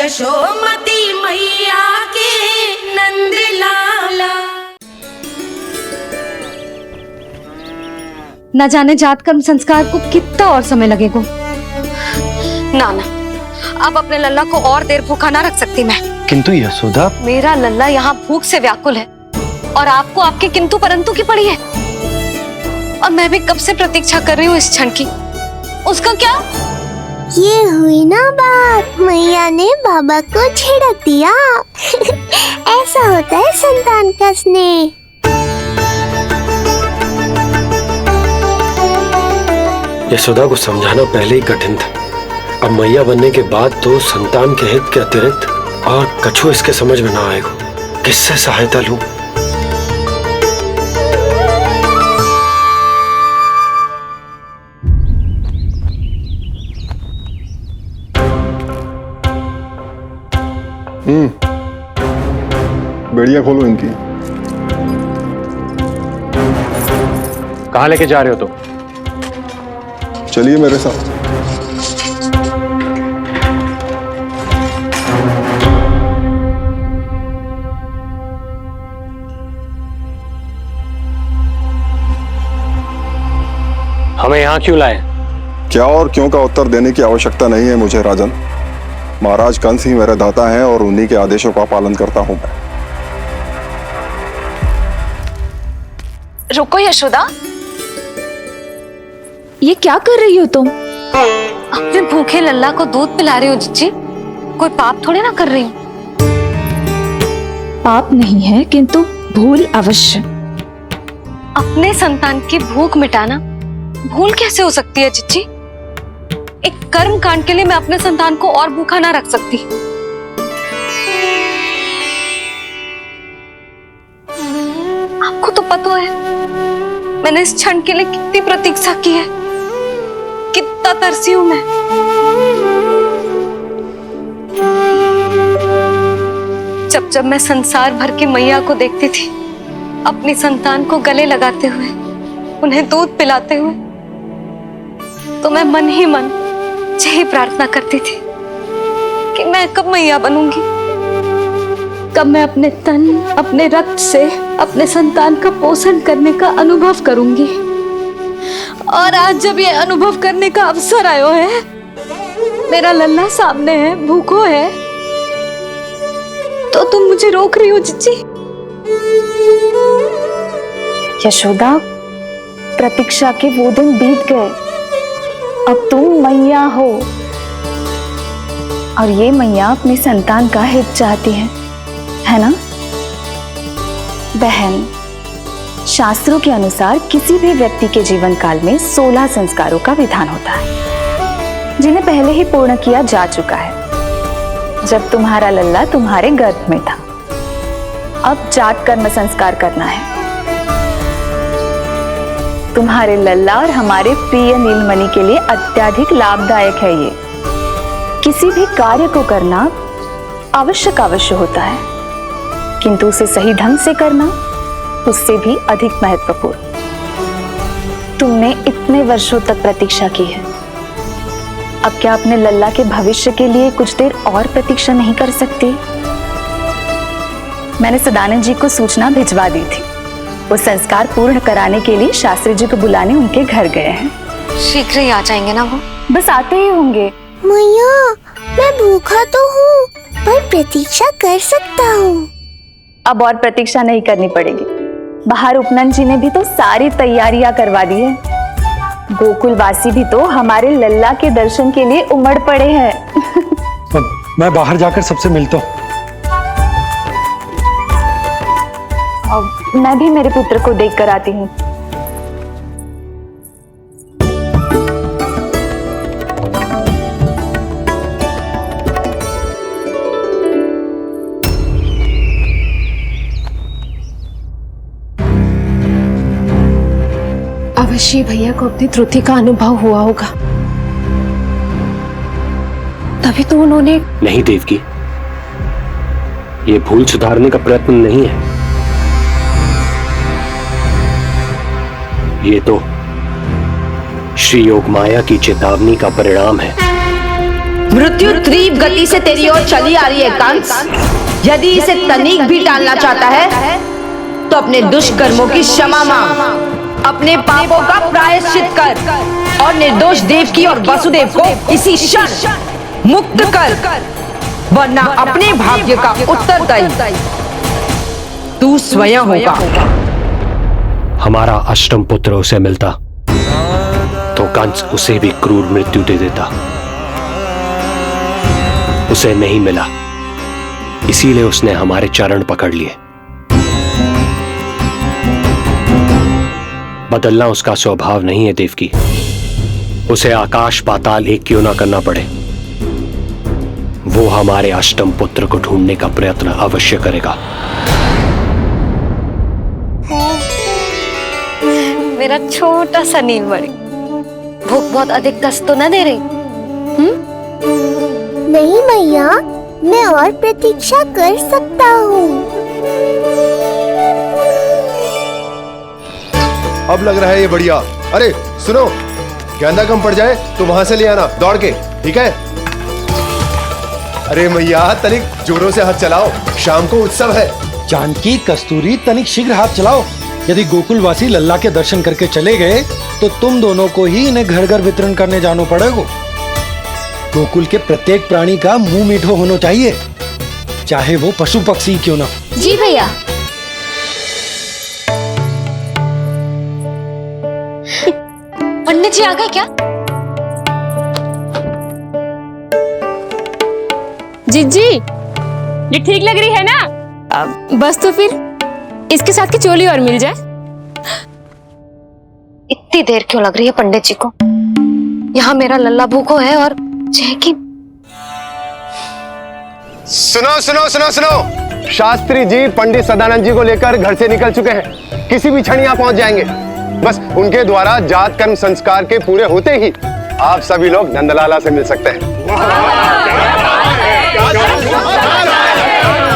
यशोमती मैया के नंद लाला। न जाने जात कर्म संस्कार को कितना और समय लगेगा। ना ना, अब अपने लल्ला को और देर भूखा ना रख सकती मैं। किंतु यशोदा, मेरा लल्ला यहाँ भूख से व्याकुल है और आपको आपके किंतु परंतु की पड़ी है। और मैं भी कब से प्रतीक्षा कर रही हूँ इस क्षण की। उसका क्या? ये हुई ना बात, मैया ने बाबा को झिड़क दिया। ऐसा होता है संतान का स्नेह। यशोदा को समझाना पहले ही कठिन था। अब मैया बनने के बाद तो संतान के हित के अतिरिक्त और कछु इसके समझ में ना आएगा। किससे सहायता लूं? बेड़ियां खोलो इनकी। कहाँ लेके जा रहे हो तुम? चलिए मेरे साथ। हमें यहाँ क्यों लाए? क्या और क्यों का उत्तर देने की आवश्यकता नहीं है मुझे राजन। महाराज कंस ही मेरे दाता हैं और उन्हीं के आदेशों का पालन करता हूं मैं। रुको यशोदा, ये क्या कर रही हो तुम? अपने भूखे लल्ला को दूध पिला रही हो जिज्जी। कोई पाप थोड़े ना कर रही हूँ। पाप नहीं है, किंतु भूल अवश्य। अपने संतान की भूख मिटाना भूल कैसे हो सकती है जिज्जी? एक कर्म कांड के लिए मैं अपने संतान को और भूखा ना रख सकती। आपको तो पता है मैंने इस क्षण के लिए कितनी प्रतीक्षा की है, कितना तरसी हूं मैं। जब जब मैं संसार भर की मैया को देखती थी अपनी संतान को गले लगाते हुए, उन्हें दूध पिलाते हुए, तो मैं मन ही मन यही प्रार्थना करती थी कि मैं कब मैया बनूंगी, कब मैं अपने तन अपने रक्त से अपने संतान का पोषण करने का अनुभव करूंगी। और आज जब ये अनुभव करने का अवसर आयो है, मेरा लल्ला सामने है, भूखो है, तो तुम मुझे रोक रही हो जिज्जी? यशोदा, प्रतीक्षा के वो दिन बीत गए। अब तुम मैया हो और ये मैया अपनी संतान का हित चाहती है ना? बहन, शास्त्रों के अनुसार किसी भी व्यक्ति के जीवन काल में 16 संस्कारों का विधान होता है, जिन्हें पहले ही पूर्ण किया जा चुका है जब तुम्हारा लल्ला तुम्हारे गर्भ में था। अब जात कर्म संस्कार करना है। तुम्हारे लल्ला और हमारे प्रिय नीलमणि के लिए अत्यधिक लाभदायक है ये। किसी भी कार्य को करना अवश्य होता है, किंतु उसे सही ढंग से करना उससे भी अधिक महत्वपूर्ण। तुमने इतने वर्षों तक प्रतीक्षा की है, अब क्या अपने लल्ला के भविष्य के लिए कुछ देर और प्रतीक्षा नहीं कर सकती? मैंने सदानंद जी को सूचना भिजवा दी थी। वो संस्कार पूर्ण कराने के लिए शास्त्री जी को बुलाने उनके घर गए हैं। शीघ्र ही आ जाएंगे ना वो? बस आते ही होंगे। मैया, मैं भूखा तो हूँ, पर प्रतीक्षा कर सकता हूँ। अब और प्रतीक्षा नहीं करनी पड़ेगी। बाहर उपनंद जी ने भी तो सारी तैयारियां करवा दी है। गोकुलवासी भी तो हमारे लल्ला के दर्शन के लिए उमड़ पड़े हैं। मैं बाहर जाकर सबसे मिलता हूँ। मैं भी मेरे पुत्र को देख कर आती हूँ। अवश्य भैया को अपनी त्रुटि का अनुभव हुआ होगा, तभी तो उन्होंने। नहीं देवकी, ये भूल सुधारने का प्रयत्न नहीं है। ये तो श्री योग माया की चेतावनी का परिणाम है। मृत्यु तीव्र गति से तेरी ओर चली आ रही है कंस। यदि इसे तनिक भी टालना चाहता है तो अपने दुष्कर्मों की क्षमा मांग, अपने पापों का प्रायश्चित कर और निर्दोष देवकी और वसुदेव को इसी क्षण मुक्त कर, वरना अपने भाग्य का उत्तरदायी तू स्वयं होगा। हमारा अष्टम पुत्र उसे मिलता तो कंस उसे भी क्रूर मृत्यु दे देता। उसे नहीं मिला, इसीलिए उसने हमारे चरण पकड़ लिए। बदलना उसका स्वभाव नहीं है देवकी। उसे आकाश पाताल एक क्यों ना करना पड़े, वो हमारे अष्टम पुत्र को ढूंढने का प्रयत्न अवश्य करेगा। मेरा छोटा सा नीलमणि, भूख बहुत अधिक कष्ट तो न दे रही? नहीं मैया, मैं और प्रतीक्षा कर सकता हूँ। अब लग रहा है ये बढ़िया। अरे सुनो, गेंदा कम पड़ जाए तो वहां से ले आना दौड़ के, ठीक है? अरे मैया तनिक जोरों से हाथ चलाओ, शाम को उत्सव है। जानकी, कस्तूरी, तनिक शीघ्र हाथ चलाओ। यदि गोकुलवासी लल्ला के दर्शन करके चले गए तो तुम दोनों को ही इन्हें घर घर वितरण करने जाना पड़ेगा। गोकुल के प्रत्येक प्राणी का मुंह मीठो होना चाहिए, चाहे वो पशु पक्षी क्यों ना। जी भैया। पंडित जी आ गए क्या? जीजी, ये ठीक लग रही है ना? बस तो फिर इसके साथ की चोली और मिल जाए। इतनी देर क्यों लग रही है पंडित जी को? यहाँ मेरा लल्ला भूखो है और जैकी। सुनो सुनो सुनो सुनो, शास्त्री जी पंडित सदानंद जी को लेकर घर से निकल चुके हैं। किसी भी क्षण यहाँ पहुंच जाएंगे। बस उनके द्वारा जात कर्म संस्कार के पूरे होते ही आप सभी लोग नंदलाला से मिल सकते हैं।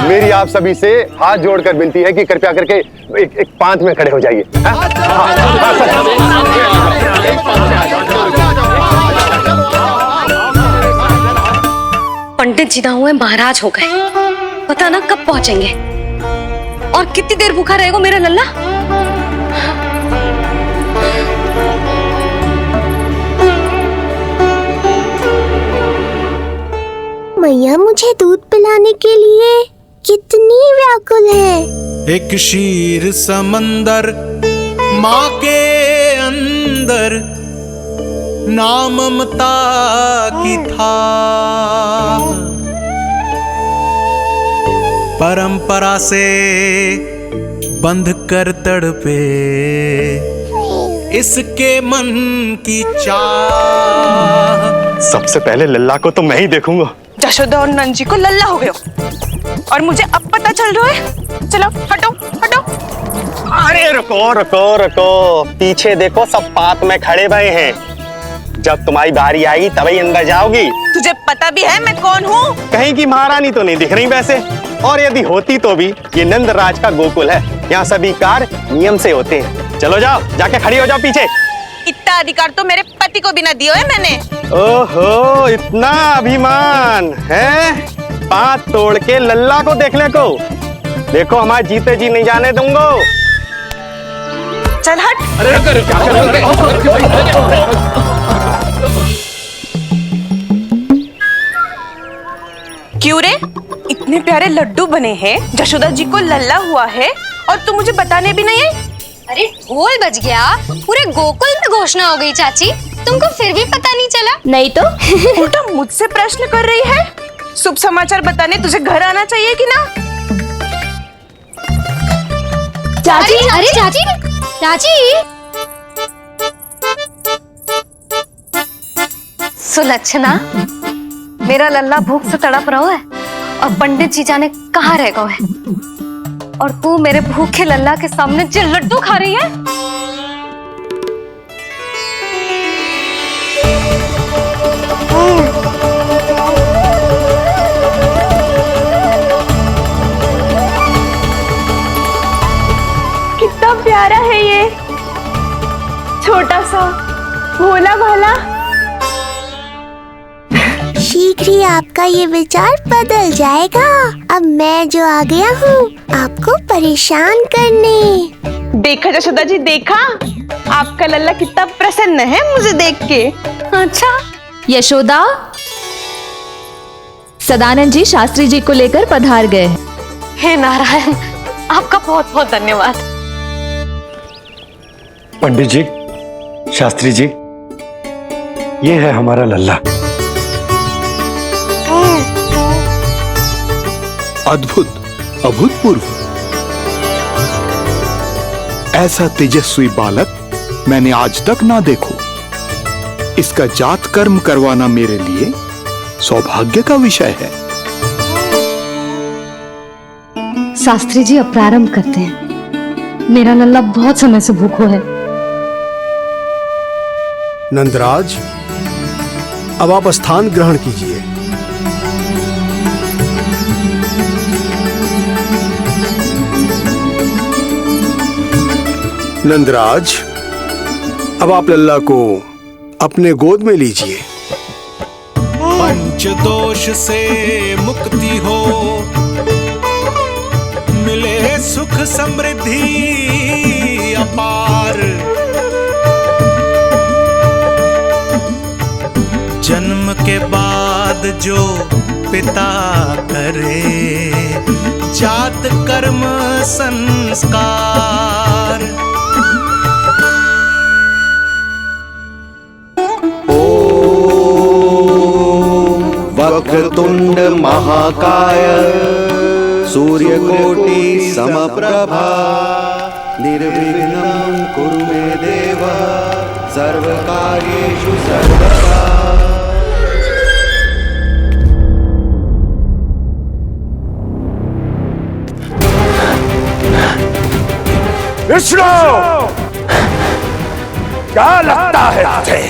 मेरी आप सभी से हाथ जोड़कर विनती है कि कृपया करके एक पांत में खड़े हो जाइए। पंडित जी ना हुए महाराज हो गए, पता ना कब पहुंचेंगे और कितनी देर भूखा रहेगा मेरा लल्ला। मैया मुझे दूध पिलाने के लिए कितनी व्याकुल है। एक शीर समंदर माँ के अंदर, नाम ममता की था। परंपरा से बंध कर तड़पे इसके मन की चाह। सबसे पहले लल्ला को तो मैं ही देखूंगा। यशोदा और नंद जी को लल्ला हो गए और मुझे अब पता चल रहा है। चलो हटो हटो। अरे रुको रुको रुको, पीछे देखो, सब पात में खड़े भये हैं। जब तुम्हारी बारी आएगी तभी अंदर जाओगी। तुझे पता भी है मैं कौन हूँ? कहीं की महारानी तो नहीं दिख रही वैसे, और यदि होती तो भी ये नंदराज का गोकुल है, यहाँ सभी कार्य नियम से होते हैं। चलो जाओ, जाके खड़ी हो जाओ पीछे। इतना अधिकार तो मेरे पति को भी ना दिया है मैंने। ओहो, इतना अभिमान है? पांव तोड़ के लल्ला को देखने को। देखो हमारे जीते जी नहीं जाने दूंगा। चल हट। क्यों रे, इतने प्यारे लड्डू बने हैं, यशोदा जी को लल्ला हुआ है और तू मुझे बताने भी नहीं आई? अरे ढोल बज गया, पूरे गोकुल में घोषणा हो गई चाची, तुमको फिर भी पता नहीं चला? नहीं तो उल्टा मुझसे प्रश्न कर रही है। शुभ समाचार बताने तुझे घर आना चाहिए कि ना? चाची, अरे चाची, चाची। सुलक्षणा, मेरा लल्ला भूख से तड़प रहा है और पंडित जी जाने कहाँ रह गए हैं, और तू मेरे भूखे लल्ला के सामने जो लड्डू खा रही है। कितना प्यारा है ये, छोटा सा भोला भाला। शीघ्र शीघ्र ही आपका ये विचार बदल जाएगा। अब मैं जो आ गया हूँ आपको परेशान करने। देखा यशोदा जी, देखा आपका लल्ला कितना प्रसन्न है मुझे देख के। अच्छा यशोदा, सदानंद जी शास्त्री जी को लेकर पधार गए। हे नारायण, आपका बहुत बहुत धन्यवाद। पंडित जी, शास्त्री जी, ये है हमारा लल्ला। अद्भुत, अभूतपूर्व। ऐसा तेजस्वी बालक मैंने आज तक ना देखो। इसका जात कर्म करवाना मेरे लिए सौभाग्य का विषय है। शास्त्री जी अब प्रारंभ करते हैं। मेरा लल्ला बहुत समय से भूखो है। नंदराज, अब आप स्थान ग्रहण कीजिए। नंदराज, अब आप लल्ला को अपने गोद में लीजिए। पंच दोष से मुक्ति हो, मिले सुख समृद्धि अपार। जन्म के बाद जो पिता करे, जात कर्म संस्कार। वक्रतुंड महाकाय, सूर्यकोटि समप्रभा, निर्विघ्नं कुरु मे देव, सर्वकार्येषु सर्वदा। विष्णु, क्या लगता है तुझे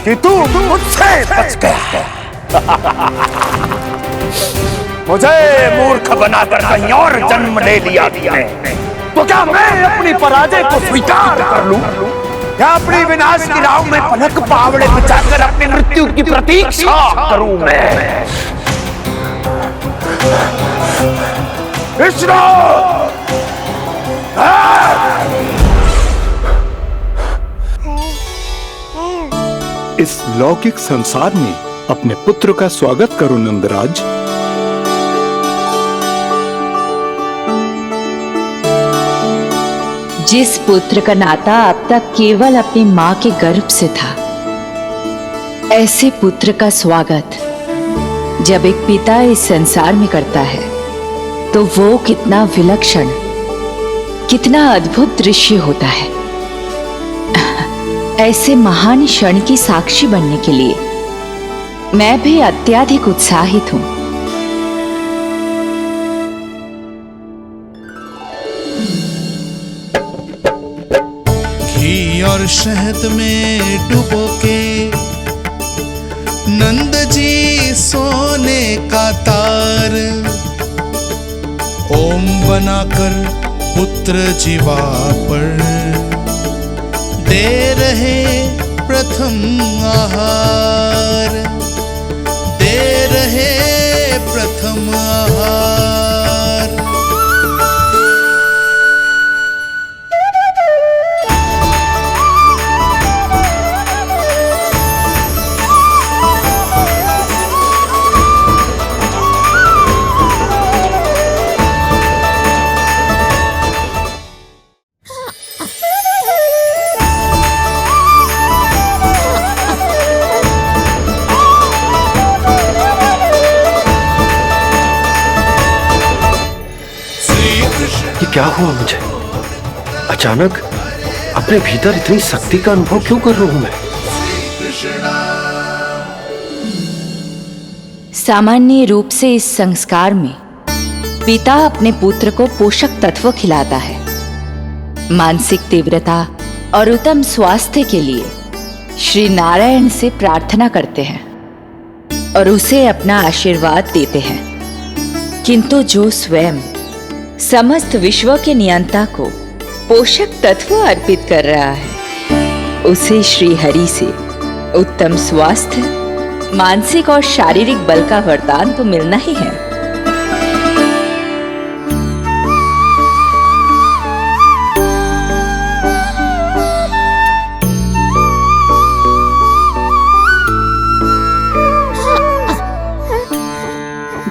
कि तू मुझसे बच गया? मुझे मूर्ख बनाकर कहीं और जन्म ले लिया तूने, तो क्या मैं अपनी पराजय को स्वीकार कर लूं या अपनी विनाश की राह में पलक पावड़े बचाकर अपनी मृत्यु की प्रतीक्षा करूं मैं? विष्णु, इस लौकिक संसार में अपने पुत्र का स्वागत करो नंदराज। जिस पुत्र का नाता अब तक केवल अपनी मां के गर्भ से था, ऐसे पुत्र का स्वागत जब एक पिता इस संसार में करता है तो वो कितना विलक्षण, कितना अद्भुत दृश्य होता है। ऐसे महान क्षण की साक्षी बनने के लिए मैं भी अत्यधिक उत्साहित हूं। घी और शहद में डुबो के नंद जी सोने का तार, ओम बनाकर पुत्र जीवा पर दे रहे प्रथम आहार, दे रहे प्रथम आहार। क्या हुआ मुझे? अचानक अपने भीतर इतनी शक्ति का अनुभव क्यों कर रहा हूं मैं? सामान्य रूप से इस संस्कार में पिता अपने पुत्र को पोषक तत्व खिलाता है। मानसिक तीव्रता और उत्तम स्वास्थ्य के लिए श्री नारायण से प्रार्थना करते हैं और उसे अपना आशीर्वाद देते हैं। किंतु जो स्वयं समस्त विश्व के नियंता को पोषक तत्व अर्पित कर रहा है, उसे श्री हरि से उत्तम स्वास्थ्य, मानसिक और शारीरिक बल का वरदान तो मिलना ही है।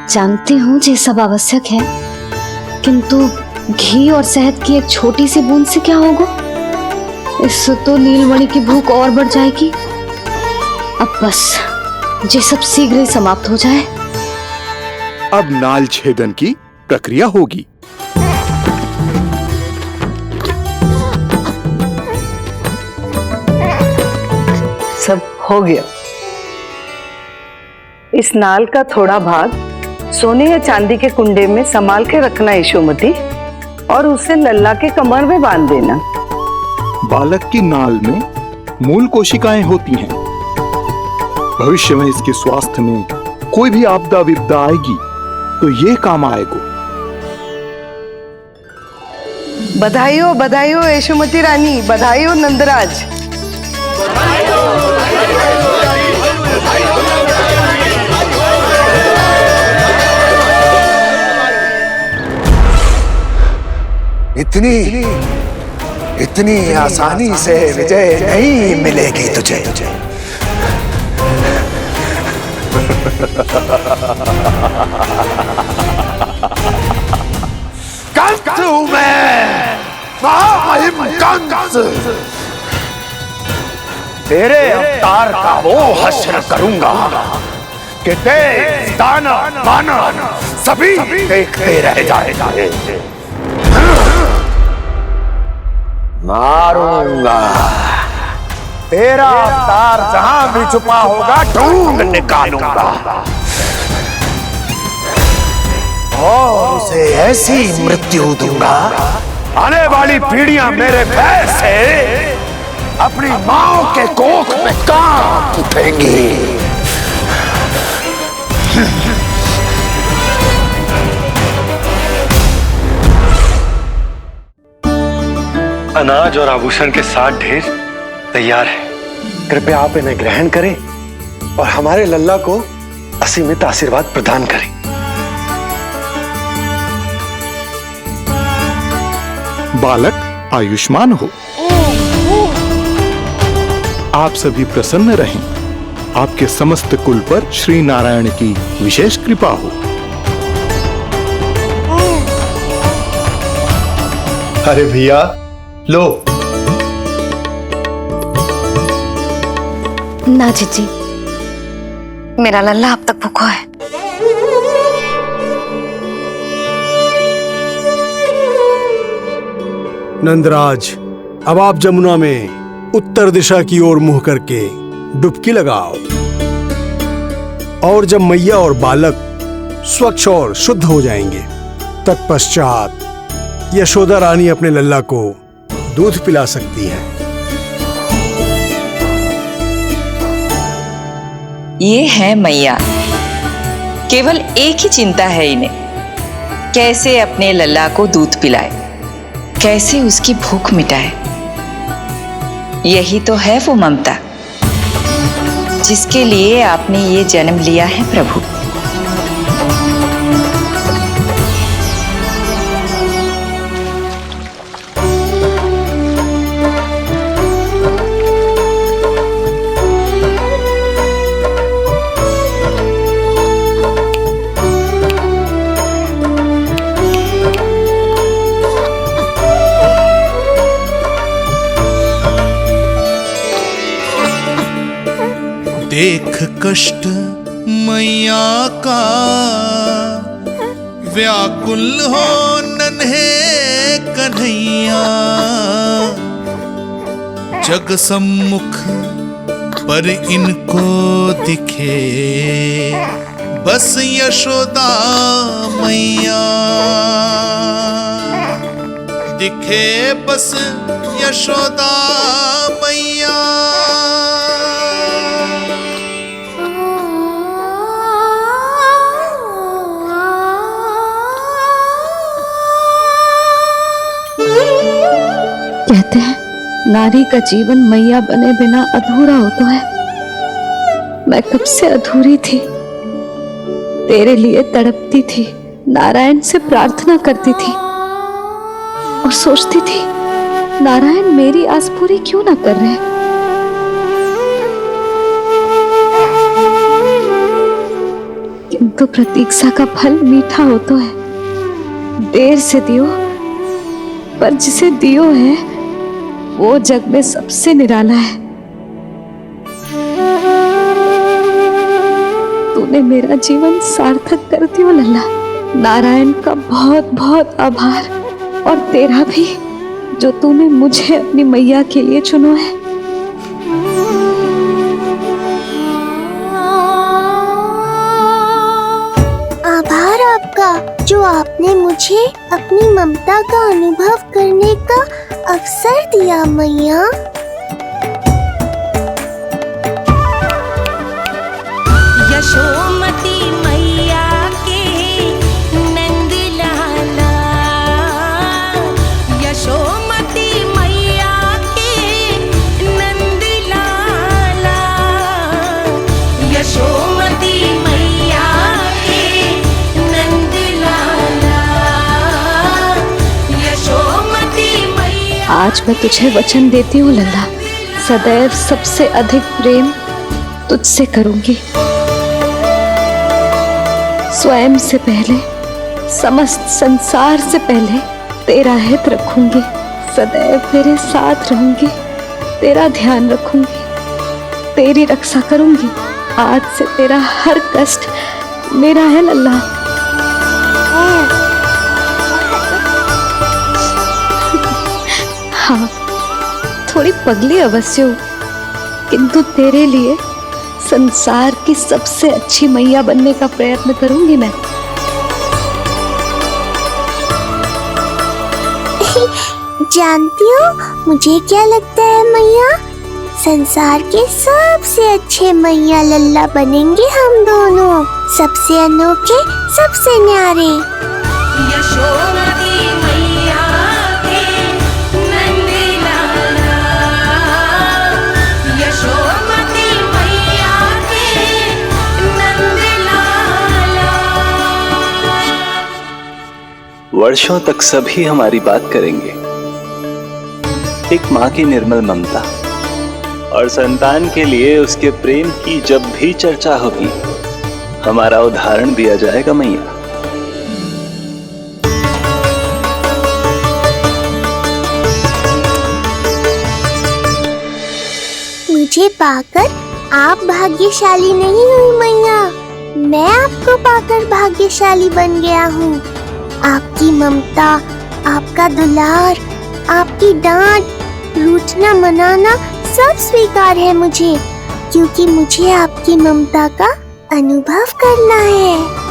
जानती हूँ ये सब आवश्यक है, किंतु घी और शहद की एक छोटी सी बूंद से क्या होगा? इससे तो नीलमणि की भूख और बढ़ जाएगी। अब बस ये सब शीघ्र ही समाप्त हो जाए। अब नाल छेदन की प्रक्रिया होगी। सब हो गया। इस नाल का थोड़ा भाग सोने या चांदी के कुंडे में संभाल के रखना यशोमती, और उसे लल्ला के कमर में बांध देना। बालक की नाल में मूल कोशिकाएं होती हैं। भविष्य में इसके स्वास्थ्य में कोई भी आपदा विपदा आएगी तो ये काम आएगा। बधाई हो यशोमती रानी, बधाई हो नंदराज। इतनी आसानी से विजय नहीं मिलेगी तुझे। कंस हूं मैं, महामहिम कंस। तेरे अवतार का वो हश्र करूंगा कि देश, दाना, माना सभी देखते रह जाएंगे। मारूंगा तेरा अवतार, जहां भी छुपा होगा ढूंढ निकालूंगा और उसे ऐसी मृत्यु दूंगा, आने वाली पीढ़ियां मेरे भय से अपनी मां के कोख में कांप उठेंगी। अनाज और आभूषण के 7 ढेर तैयार है। कृपया आप इन्हें ग्रहण करें और हमारे लल्ला को असीमित आशीर्वाद प्रदान करें। बालक आयुष्मान हो। आप सभी प्रसन्न रहें। आपके समस्त कुल पर श्री नारायण की विशेष कृपा हो। अरे भैया लो। ना जीजी, मेरा लल्ला अब तक भूखा है। नंदराज, अब आप जमुना में उत्तर दिशा की ओर मुंह करके डुबकी लगाओ, और जब मैया और बालक स्वच्छ और शुद्ध हो जाएंगे, तत्पश्चात यशोदा रानी अपने लल्ला को दूध पिला सकती है। ये है मैया, केवल एक ही चिंता है इन्हें, कैसे अपने लल्ला को दूध पिलाए, कैसे उसकी भूख मिटाए। यही तो है वो ममता जिसके लिए आपने ये जन्म लिया है प्रभु। देख कष्ट मैया का, व्याकुल हो नन्हे कन्हैया। जग सम्मुख पर इनको दिखे बस यशोदा मैया, दिखे बस यशोदा मैया। कहते हैं नारी का जीवन मैया बने बिना अधूरा होता है। मैं कब से अधूरी थी, तेरे लिए तड़पती थी, नारायण से प्रार्थना करती थी और सोचती थी नारायण मेरी आस पूरी क्यों ना कर रहे। किंतु प्रतीक्षा का फल मीठा होता है, देर से दियो पर जिसे दियो है वो जग में सबसे निराला है। तूने मेरा जीवन सार्थक कर दियो लल्ला। नारायण का बहुत बहुत आभार, और तेरा भी जो तूने मुझे अपनी मैया के लिए चुना है। आभार आपका जो आपने मुझे अपनी ममता का अनुभव करने का अवसर दिया मैया। यशोमती मैया के नंद लाला, यशोमती मैया के नंद लाला, यशोमती मैया के नंद लाला, यशोमती मैया। आज मैं तुझे वचन देती हूँ लल्ला, सदैव सबसे अधिक प्रेम तुझसे करूंगी। स्वयं से पहले, समस्त संसार से पहले तेरा हित रखूंगी। सदैव तेरे साथ रहूंगी, तेरा ध्यान रखूंगी, तेरी रक्षा करूंगी। आज से तेरा हर कष्ट मेरा है लल्ला। हाँ, थोड़ी पगली अवश्य हूँ, किंतु तेरे लिए संसार की सबसे अच्छी मैया बनने का प्रयत्न करूंगी मैं। जानती हो मुझे क्या लगता है मैया, संसार के सबसे अच्छे मैया लल्ला बनेंगे हम दोनों, सबसे अनोखे, सबसे न्यारे। यशोमती मैया के नंद लाला, यशोमती मैया के नंद लाला। वर्षों तक सभी हमारी बात करेंगे, एक माँ की निर्मल ममता और संतान के लिए उसके प्रेम की जब भी चर्चा होगी हमारा उदाहरण दिया जाएगा मैया। मुझे पाकर आप भाग्यशाली नहीं हुई मैया, मैं आपको पाकर भाग्यशाली बन गया हूँ। आपकी ममता, आपका दुलार, आपकी डांट, रूठना मनाना सब स्वीकार है मुझे, क्योंकि मुझे आपकी ममता का अनुभव करना है।